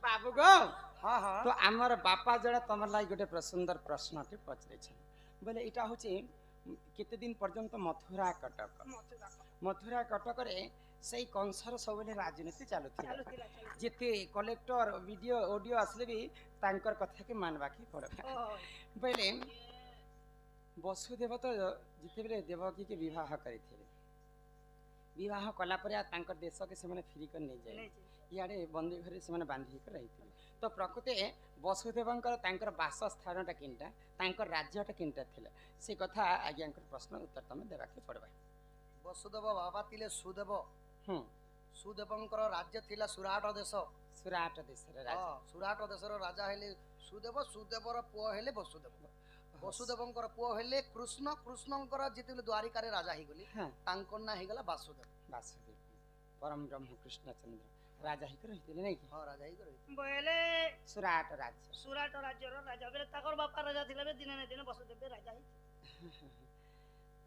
बाबू गो हाँ हाँ तो आमर बापा जरा तुम लगे गोटे सुंदर प्रश्न पचार बोले यहाँ हूँ केते दिन पर्यंत मथुरा कटक से कंसर सब राजनीति चलुला जिते कलेक्टर वीडियो ऑडियो आसले भी तांकर कथा के मानवा के पड़ा बोले वसुदेव तो जिते देवकी के विवाह करते विवाह कलापर देश के से फिरिक नहीं जाए इे बंदी घर से बांधिक रही तो प्रकृति वसुदेवर बासस्थान किनटा राज्यटा किनटा से कथा आज्ञा प्रश्न उत्तर तुम देवाक पड़वा वसुदेव बाबा तिले सुदेव सुदेवंकर राज्य थिला सुराट देश सुराट देश सुराट देशर राजा हेले सुदेव सुदेवर पुओ हेले वसुदेव वसुदेवंकर पुओ हेले कृष्ण कृष्णंकर जिते द्वारिका रे राजा ही गली तांकर ना हे गला वासुदेव वासुदेव परम ब्रह्म कृष्ण चंद्र राजा ही रही नहीं कि हां राजा ही रही बोले सुराट राज्य रो राजा बेले ताकर बापा राजा थिला बे दिन ने दिन वसुदेव राजा ही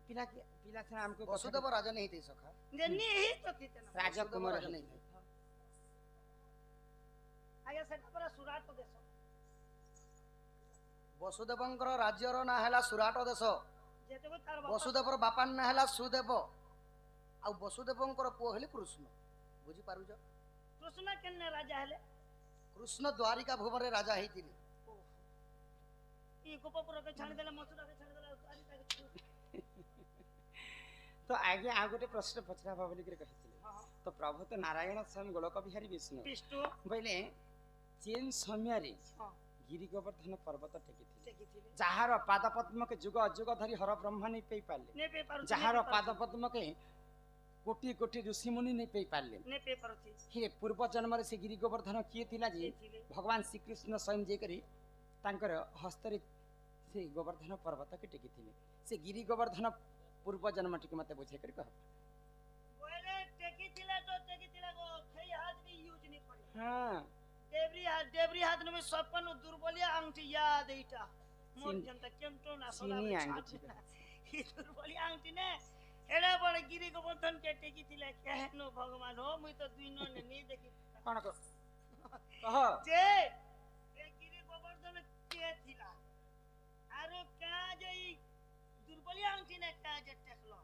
पिला पिला से हमको वसुदेव राजा नहीं थे सखा जन्नी ही तो थी राजा कुमार नहीं थे आगे सेटा पर सुराट देश वसुदेवंकर राज्य रो ना हैला सुराट देश वसुदेवर बापा ना हैला सुदेव आ वसुदेवंकर पुओ हेले कृष्ण बुझी पारु जो कृष्ण केने राजा हेले कृष्ण द्वारिका भुवन रे राजा ही थिले ई गोपपुर के छाणी देले मथुरा के छाणी देले द्वारिका के तो आगे आ गोटे प्रश्न पचरा बोली के कहिथिले तो प्रभु तो नारायण स्वयं गोलक बिहारी विष्णु बोले चेन समय रे गिरि गोवर्धन पर्वत टेकिथिले जहार पाद पद्म के जुग अजुग धरि हर ब्रह्म नहीं पे पाले जहार पाद पद्म के कोटि कोटि ऋषि मुनि नहीं पे पाले हे पूर्व जन्म रे से गिरि गोवर्धन किए थिला जी भगवान श्री कृष्ण स्वयं जे करी तांकर हस्त रे से गोवर्धन पर्वत के टेकिथिले से गिरि गोवर्धन पूर्व जन्म टिक मते बुझे कर कह बोले टेकिथिला तो टेकिथिला गो खई हाथ भी यूज नहीं करे हां देवरी हाथ में सपन दुर्बलिया अंगठी याद एटा मोर जनता केंटो ना सदा ही दुर्बलिया अंगठी ने एडा बड़ गिरि गोवर्धन के टेकिथिला कहनो भगवान हो मुई तो दुइनो ने नहीं देखि कोन कह जे ए गिरि गोवर्धन के थिला आरो का जई दुर्बलिया अंगठी ने का जे टेकलो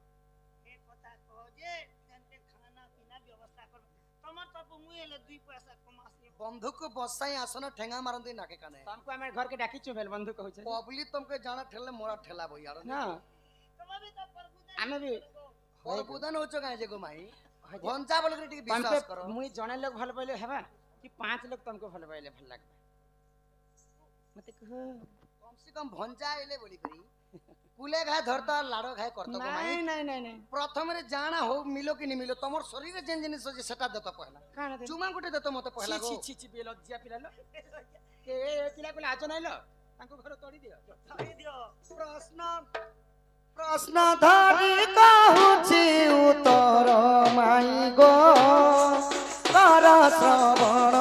ए कथा कह जे जनते खाना पीना व्यवस्था कर तमर तो मुई ले 2 पैसा कमासी बंधुक बसाई आसन ठेंगा मारन दे नाके काने तुमको हमें घर के डाकी चुबेल बंधु कहू छे पब्लिक तुमके जाना ठेले मोरा ठेला बो यार ना तुम भी तो प्रभुदा हमें भी प्रभुदान होचो काहे जे गो माई भंचा बोल के ठीक विश्वास करो मुई जने लोग भल पहिले हेबा कि 5 लोग तुमको भल पहिले भल लागबा मते कह कम से कम भंचा आइले बोली करी कुले घाय धरता लाडो घाय करतो गो माई नहीं प्रथम रे जाना हो मिलो कि नहीं मिलो तमर शरीर जेन जिनिस जे सेटा देतो पहला काना दे चुमा गुटे देतो मते पहला गो छी बेलज्जा पिला लो ए पिला को लाज नाही लो तांको घर तोड़ी दियो प्रश्न धरि कहूची उत्तर माई गो कर श्रवण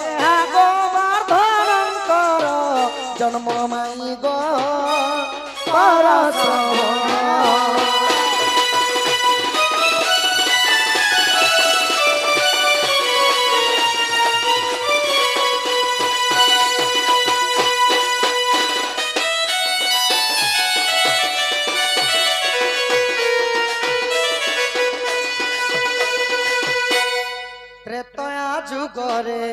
एहा गोवर्धन कर जन्म माई गो कर श्रवण जुगरे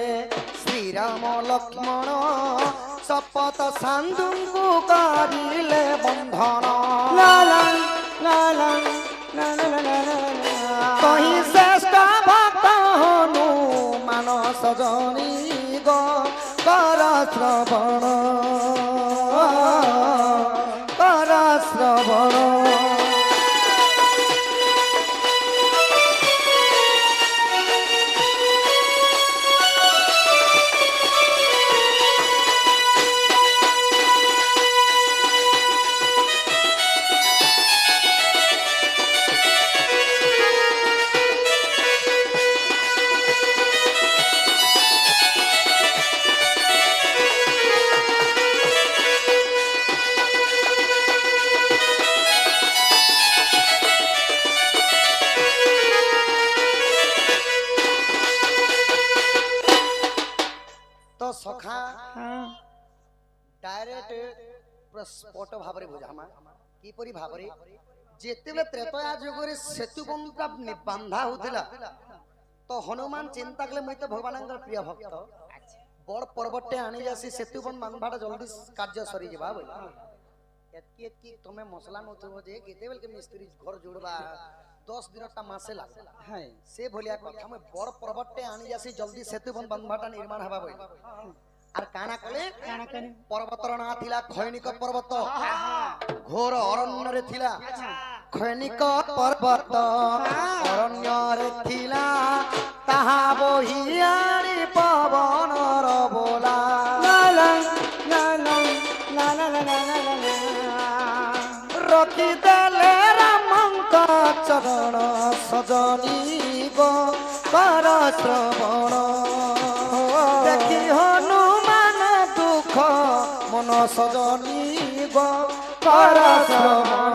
श्री राम लक्ष्मण शपथ साधु कारिले बंधन कहीं श्रेष्ठ भक्त हनुमान सजनी गो कर श्रवण कर श्रवण ପୁରା ସ୍ପଷ୍ଟ ଭାବରେ ବୁଝାମା କିପରି ଭାବରେ ଯେତେବେଳେ ତ୍ରେତୟା ଯୁଗରେ ସେତୁ ବନ୍ଧଟା ବାନ୍ଧା ହଉଥିଲା ତ ହନୁମାନ ଚିନ୍ତା କଲେ ମୁଇଁ ତ ଭଗବାନଙ୍କର ପ୍ରିୟ ଭକ୍ତ ବଡ଼ ପର୍ବଟେ ଆଣି ଯାସି ସେତୁ ବନ୍ଧ ବାନ୍ଧବାଟା ଜଲ୍ଦି କାର୍ଯ୍ୟ ସରିଯିବା ବୋଲେ ଏତକି ଏତକି ତମେ ମସଲା ନଉଥିବ ଯେ କେତେବେଳେ କେ ମିସ୍ତ୍ରୀ ଘର ଯୋଡ଼ବା 10 ଦିନଟା ମାସେ ଲାଗେ ସେ ଭଳିଆ କଥା ମୁଇଁ ବଡ଼ ପର୍ବଟେ ଆଣି ଯାସି ଜଲ୍ଦି ସେତୁ ବନ୍ଧ ବାନ୍ଧବାଟା ନିର୍ମାଣ ହେବା ବୋଲେ আর কানা কলে পর্বতর না থিলা খৈনিক পর্বত ঘোর অরণ্যরে থিলা খৈনিক পর্বত অরণ্যরে থিলা তাহা বহিয়ারি পবনর বোলা রকি দেলে রামঙ্ক চরণ সজনী গো কর শ্রবণ দেখি হনুমান দুঃখ মন সজনী গো কর শ্রবণ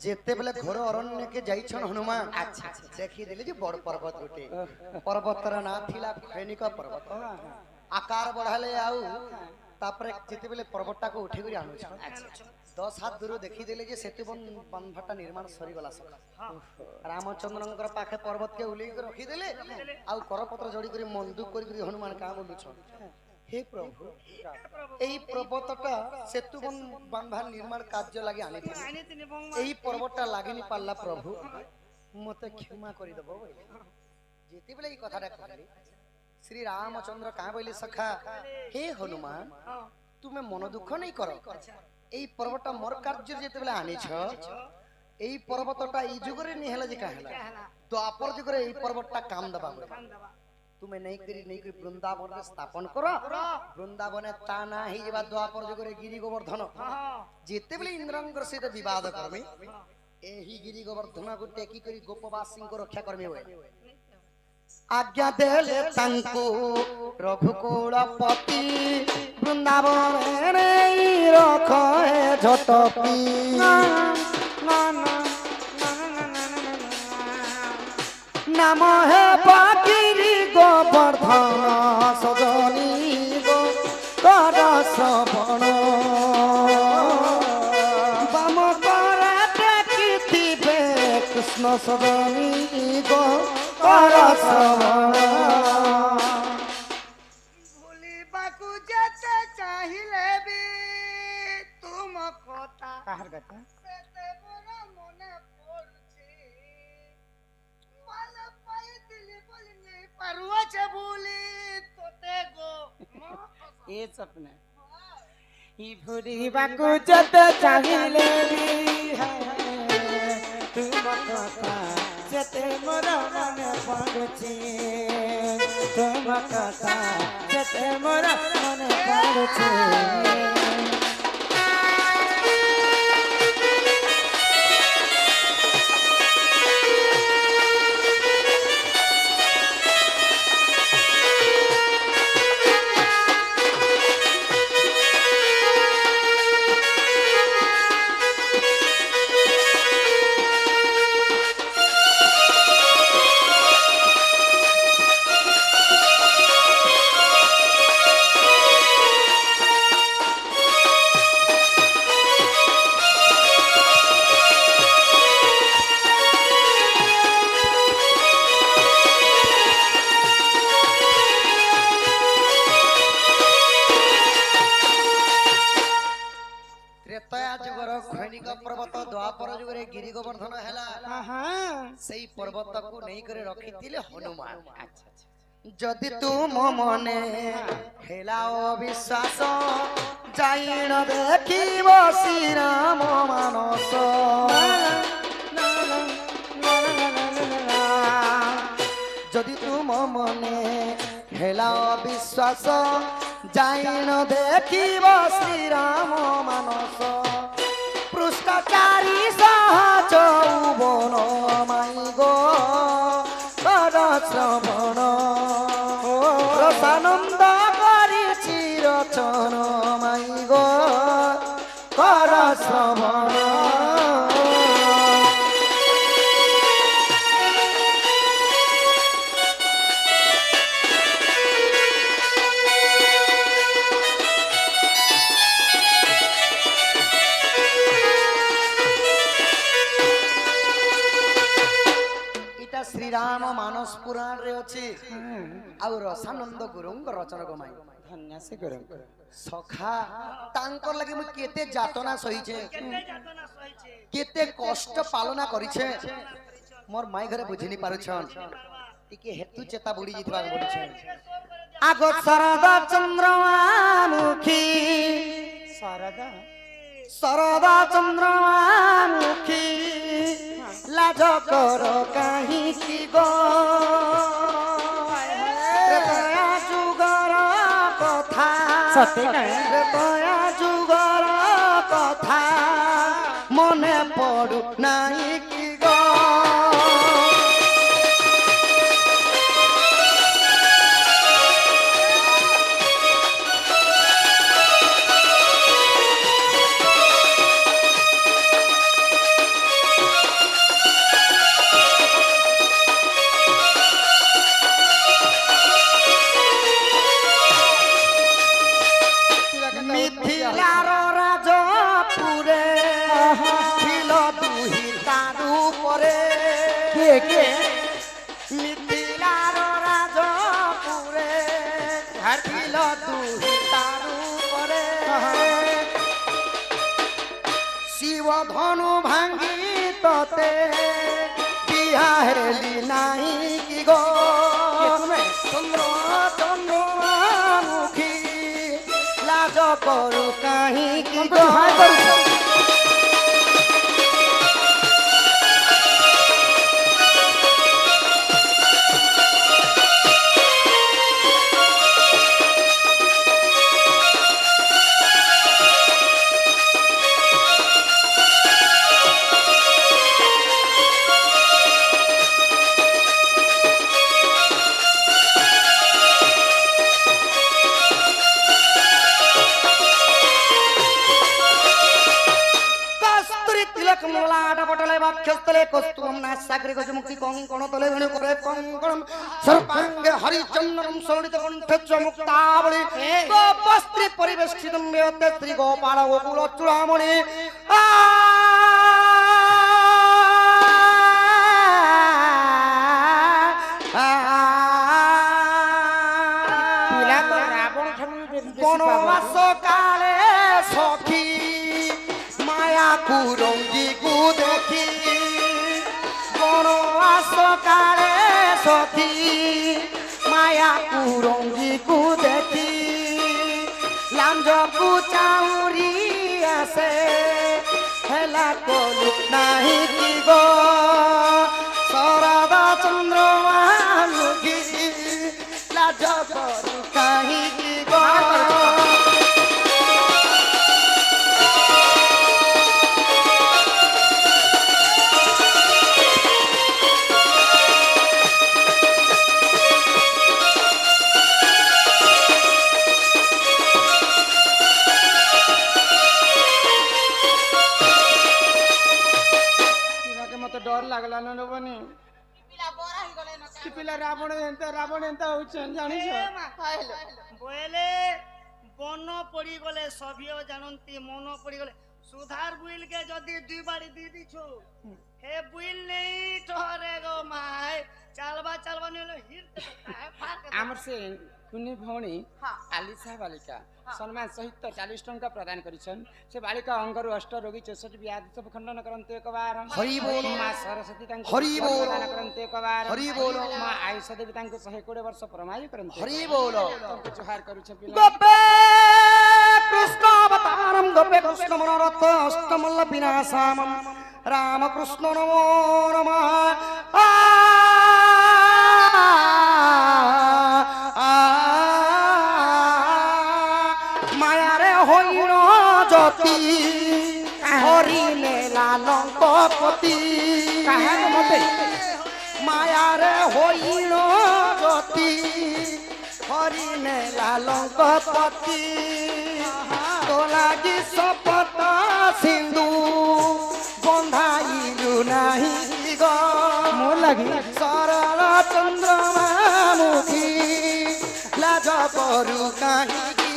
যেতেবেলে ঘোর অরণ্যকে যাইছন হনুমান দেখি দিলে যে বড় পর্বত গোটে পর্বতর না থিলা খৈনিক পর্বত আকার বড়ালে আউ তারপরে যেতেবেলে পর্বতটাকে উঠে করে আনুছ 10 হাত দূর দেখি দিলে যে সেতু বান্ধটা নির্মাণ সরিগলা সকা রামচন্দ্রঙ্কর পাখে পর্বতকে উলি করে রখি দেলে আউ করপত্র জড়ি করে মন্দুক করে হনুমান কা বলুছ হে প্রভু এই পর্বতটা সেতু বান্ধা নির্মাণ কার্য লাগি আনিଥିଲି এই পর্বতটা লাগিনি পারলা প্রভু মতে ক্ষমা করে দেব যেতেবেলে এই কথাটা কইলি শ্রী রামচন্দ্র কা বইলি সখা হে হনুমান তুমি মন দুঃখ নাই করো এই পর্বতটা মোর কার্য যেতেবেলে আনিছ এই পর্বতটা এই যুগরে নি হেলা যে কাহেলা দ্বাপর যুগরে এই পর্বতটা কাম দেবা তুমি नहीं करी वृंदावन में स्थापन करो वृंदावन ता ना ही जेबा द्वापर जुगरे गिरि गोवर्धन जेते बेले इंद्रंकर सहित विवाद करमे एही गिरि गोवर्धन को टेकी करी गोपवासी को रक्षा करमे होय आज्ञा देले तंको रघुकुलपति वृंदावन रे रखो है झटपी नाम है बागिरी गोवर्धन सजनी गो कर श्रवण बाम कराटे कीर्तिबे कृष्ण सजनी गो कर श्रवण भूलिबाकु जेते चाहिले भी तुम कथा काहर कथा सेते मोरा मने पड़ुछि माल पाई दिली बोलनी परवाचे भूली तोते गो ए सपना ई भूलिबाकु जते चाहिले भी तुम कथा जते मोरा मने पड़ुछि तुम कथा जते मोरा मने पड़ुछि गिरि गोवर्धन हैला सही पर्वत को नहीं करे रखी थिले हनुमान जदि तुम मने हेलाओ विश्वास जाइन देखिब श्री राम मानस जदि तुम मने হেলা বিশ্বাস যাইন দেখিব শ্রীরাম মানস পৃষ্ঠাচারী সহ চৌবন মাই গো কর শ্রবণ রসানন্দ করিছি রচন মাই গো কর শ্রবণ। ଶ୍ରୀରାମ ମାନସ ପୁରାଣରେ ଅଛି ଆଉ ରସାନନ୍ଦ ଗୁରୁଙ୍କ ରଚନ ଗମାଇ ଧନ୍ୟ ସେ ଗୁରୁଙ୍କ ସଖା ତାଙ୍କର ଲାଗି ମୁଁ କେତେ ଯାତନା ସହିଛେ କେତେ ଯାତନା ସହିছে କେତେ କଷ୍ଟ ପାଳନା କରିଛେ ମୋର ମାଇ ଘରେ ବୁଝିନି ପାରୁଛନ୍ ଟିକେ ହେତୁ ଚେତା ବୁଡି ଯାଇଥିବା ବୋଲୁଛେ। ଆଗ ଶରଦ ଚନ୍ଦ୍ରମାମୁଖୀ ଶାରଦା ଶରଦ ଚନ୍ଦ୍ରମାମୁଖୀ লাজ কর কাহিকি গো দয়া যুগর কথা দয়া যুগর কথা মনে পড়ু নাই কি গো মিথিলার রাজপুরে ছিল দুহি তারু পরে মিথিলার রাজপুরে ছিল দুহি তারু পরে শিব ধনু ভাঙ্গি ততে বিহা হেলি নাই কি গো চন্দ্র চন্দ্রমুখী লাজ করু কাহিকি গো বক্ষস্থলে কস্তুরম নাসাগ্রে গজমুক্তি কঙ্কণ তলে ধনে করে কঙ্কণম সর্বাঙ্গে হরিচন্দনম সলিত কণ্ঠে চমুক্তাবলি গোপস্ত্রী পরিবেষ্টিতম বেয়তে শ্রী গোপাল গোকুল চূড়ামণি বনবাস কালে সখী মায়া কুরঙ্গি গু দেখি বনবাস কালে সখী মায়া কুরঙ্গি গু দেখি লাঞ্জকু চাউরি আসে হেলা কলু নাহি কি গো শরদ চন্দ্রমামুখী লাজ করু কাহিকি গো डर लागला न बनी पिला रावण एंता होछन जानिस बोले बन पड़ी गले सभियो जानंती मन पड़ी गले सुधार बुइल के जदी दुई बारी दी दिछु हे बुइल नहीं ठहरे गो माय चलबा नेलो हिर आमर से कुनी भौणी आलिसा बालिका सम्मान सहित 40 टंका प्रदान करिछन से बालिका अंगरु अष्ट रोगी 64 व्याधि सब खंडन करन्ते एक बार हरि बोल मां सरस्वती तांको हरि बोल प्रदान करन्ते एक बार हरि बोल मां आयुष देवी तांको 120 वर्ष प्रमाय करन्ते हरि बोल तांको जोहार करूछ पिला गोपे कृष्ण अवतारम गोपे कृष्ण मनोरथ अष्टमल्ल विनाशामम राम कृष्ण नमो नमः आ হরি নেলা লঙ্কপতি কাহার মতে মায়ারে হইল গতি হরি নেলা লঙ্কপতি তো লাগি শপথ সিন্ধু বন্ধাইলু নাহি গো মোর লাগি সরল চন্দ্রমা মুখী লাজ করু কাহিকি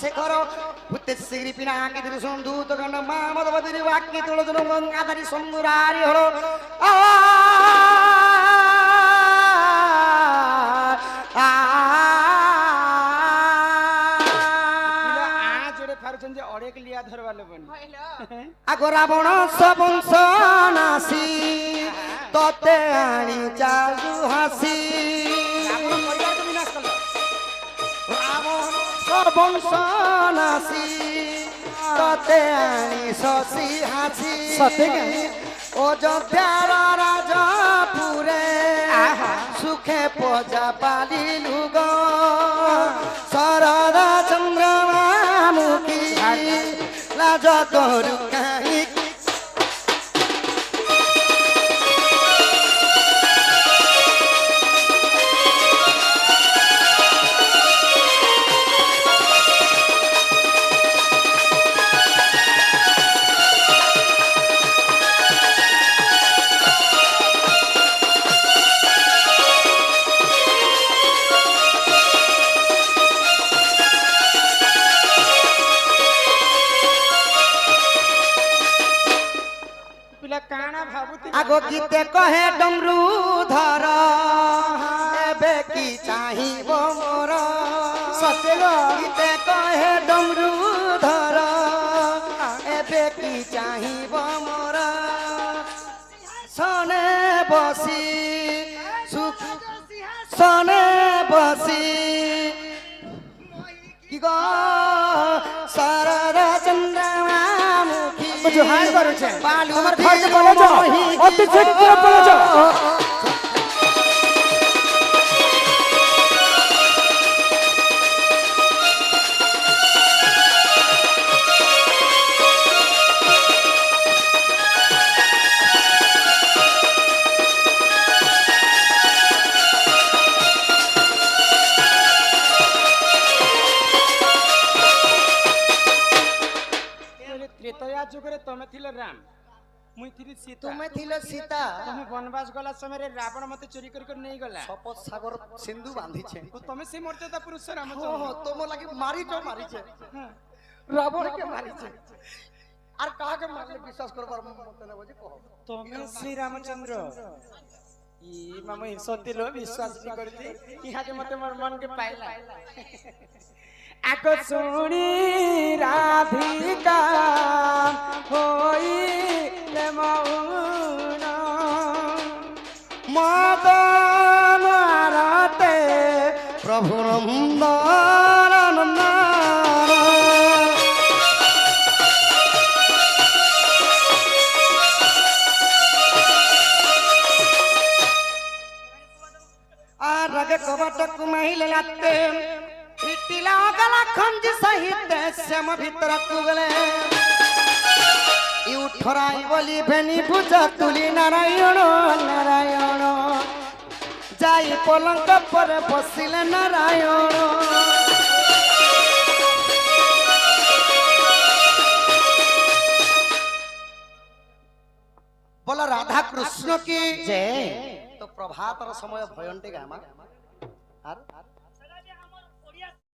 শেখর ভূতেশ্বরী পিনাকি দৃশন দূত গণ মামদবদী বাক্যে তুলজন গঙ্গাধারী শম্ভুরারি হল জোরে ফারুছেন যে অড়েক লিয়া ধরবার লোবনি আগ রাবণ সবংশ নাসি ততে আনি চালু হাসি আপনার পরিবারকে বিনাশ করল বংশ নাসি ততে আনি শশী হাসি সতেকে? অযোধ্যার রাজপুরে সুখে পজা পালিলু গো শরদ চন্দ্রমা মুখী লাজ করু কাহিকি আগ গীতে কহে ডমরু ধর এবে কি চাহিব মোর সত্য গীতে কহে ডমরু ধর এবে কি চাহিব মোর সনে বসি সুখ সনে বসি কি গো শারদা চন্দ্রমা মুখী জোহার করছে বালু তোমার ঘরকে বলে যাও অতি শীঘ্র বলে যাও ত্রেতয়া যুগরে তুমি ছিলে রাম মুই থিলি সীতা তুমি থিল সীতা তুমি বনবাস গলা সময় রাবণ মতে চুরি করে করে নেই গলা শপথ সাগর সিন্ধু বাঁধিছে ও তুমি সেই মর্যাদা পুরুষ রাম তোম লাগি মারিছে রাবণকে মারিছে আর কাহাকে মারলে বিশ্বাস করবার মতে না বুঝি কহ তুমি শ্রী রামচন্দ্র ই মামু সত্যি লো বিশ্বাস নি করতি ইহাকে মতে মোর মন কে পাইলা আক শুনি রাধিকা হইলে মৌন মদন আরতে প্রভু নন্দন আর রাগে কবাটক মাইলে লাতে পিটিলা গলা খঞ্জ সহিত শ্যাম ভিতর কুগলে উঠরাই বলি ভেনি পূজা তুলি নারায়ণ নারায়ণ যাই পলঙ্ক পরে বসিলে নারায়ণ বলো রাধা কৃষ্ণ কি জয় তো প্রভাতর সময় ভয়ন্তে গামা আর